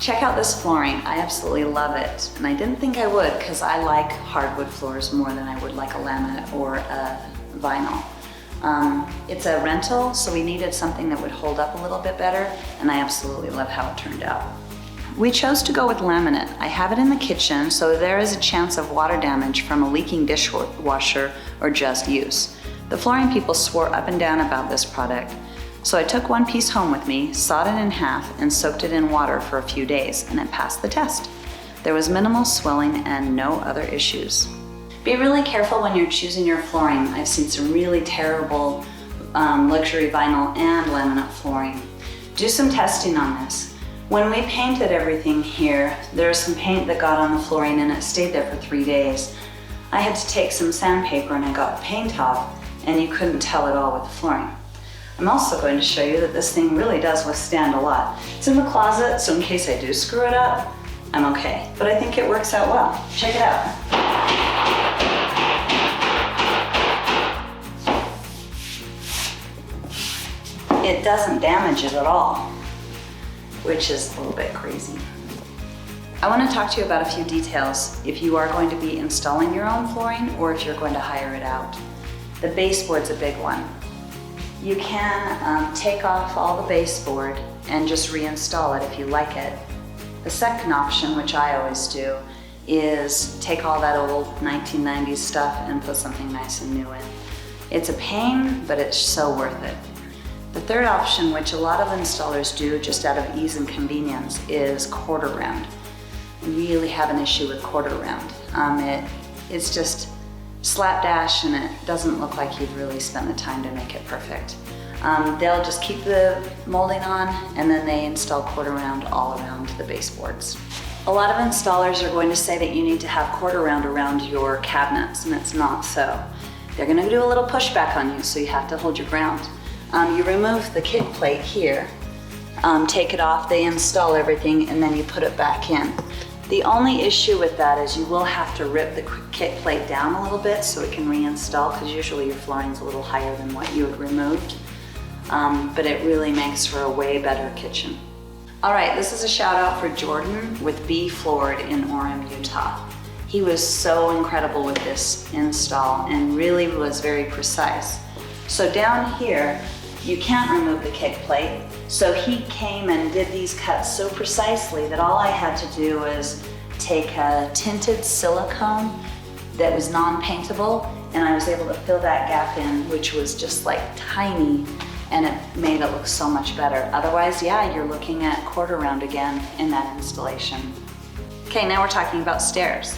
Check out this flooring. I absolutely love it. And I didn't think I would because I like hardwood floors more than I would like a laminate or a vinyl. It's a rental, so we needed something that would hold up a little bit better, and I absolutely love how it turned out. We chose to go with laminate. I have it in the kitchen, so there is a chance of water damage from a leaking dishwasher or just use. The flooring people swore up and down about this product. So I took one piece home with me, sawed it in half, and soaked it in water for a few days, and it passed the test. There was minimal swelling and no other issues. Be really careful when you're choosing your flooring. I've seen some really terrible luxury vinyl and laminate flooring. Do some testing on this. When we painted everything here, there was some paint that got on the flooring and it stayed there for 3 days. I had to take some sandpaper and I got paint off, and you couldn't tell at all with the flooring. I'm also going to show you that this thing really does withstand a lot. It's in the closet, so in case I do screw it up, I'm okay. But I think it works out well. Check it out. It doesn't damage it at all, which is a little bit crazy. I want to talk to you about a few details if you are going to be installing your own flooring or if you're going to hire it out. The baseboard's a big one. You can take off all the baseboard and just reinstall it if you like it. The second option, which I always do, is take all that old 1990s stuff and put something nice and new in. It's a pain, but it's so worth it. The third option, which a lot of installers do just out of ease and convenience, is quarter round. I really have an issue with quarter round. It's just slapdash and it doesn't look like you've really spent the time to make it perfect. They'll just keep the molding on and then they install quarter round all around the baseboards. A lot of installers are going to say that you need to have quarter round around your cabinets, and it's not so. They're going to do a little pushback on you, so you have to hold your ground. You remove the kick plate here, take it off, they install everything, and then you put it back in. The only issue with that is you will have to rip the kick plate down a little bit so it can reinstall, because usually your flooring's a little higher than what you had removed. But it really makes for a way better kitchen. All right, this is a shout out for Jordan with Be Floored in Orem, Utah. He was so incredible with this install and really was very precise. So down here, you can't remove the kick plate. So he came and did these cuts so precisely that all I had to do was take a tinted silicone that was non-paintable, and I was able to fill that gap in, which was just like tiny, and it made it look so much better. Otherwise, yeah, you're looking at quarter round again in that installation. Okay, now we're talking about stairs.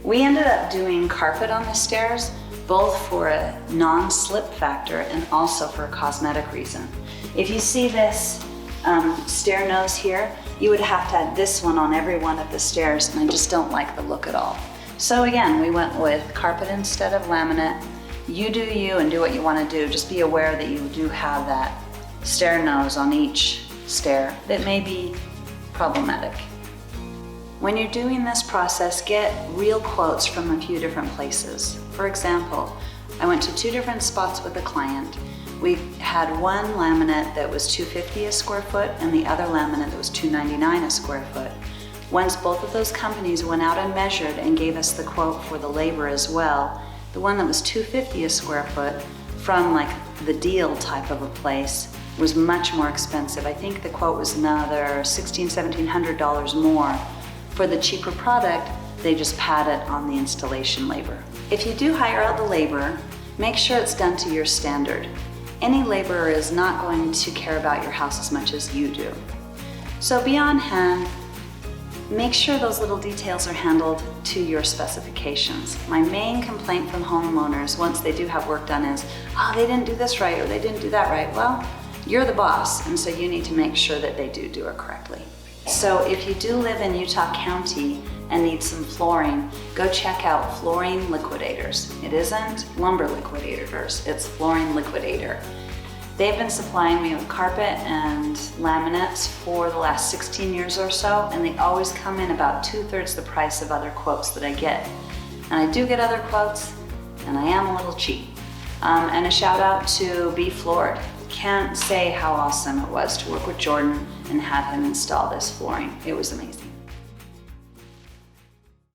We ended up doing carpet on the stairs, both for a non-slip factor and also for a cosmetic reason. If you see this stair nose here, you would have to add this one on every one of the stairs, and I just don't like the look at all. So again, we went with carpet instead of laminate. You do you and do what you want to do. Just be aware that you do have that stair nose on each stair that may be problematic. When you're doing this process, get real quotes from a few different places. For example, I went to 2 different spots with a client. We had one laminate that was $250 a square foot and the other laminate that was $299 a square foot. Once both of those companies went out and measured and gave us the quote for the labor as well, the one that was $250 a square foot from like the deal type of a place was much more expensive. I think the quote was another $1,700 more. For the cheaper product, they just pad it on the installation labor. If you do hire out the labor, make sure it's done to your standard. Any laborer is not going to care about your house as much as you do. So be on hand, make sure those little details are handled to your specifications. My main complaint from homeowners once they do have work done is, oh, they didn't do this right or they didn't do that right. Well, you're the boss, and so you need to make sure that they do it correctly. So if you do live in Utah County and need some flooring, go check out Flooring Liquidators. It isn't Lumber Liquidators, it's Flooring Liquidator. They've been supplying me with carpet and laminates for the last 16 years or so, and they always come in about 2/3 the price of other quotes that I get. And I do get other quotes, and I am a little cheap. And a shout out to Be Floored. can't say how awesome it was to work with Jordan and have him install this flooring. It was amazing.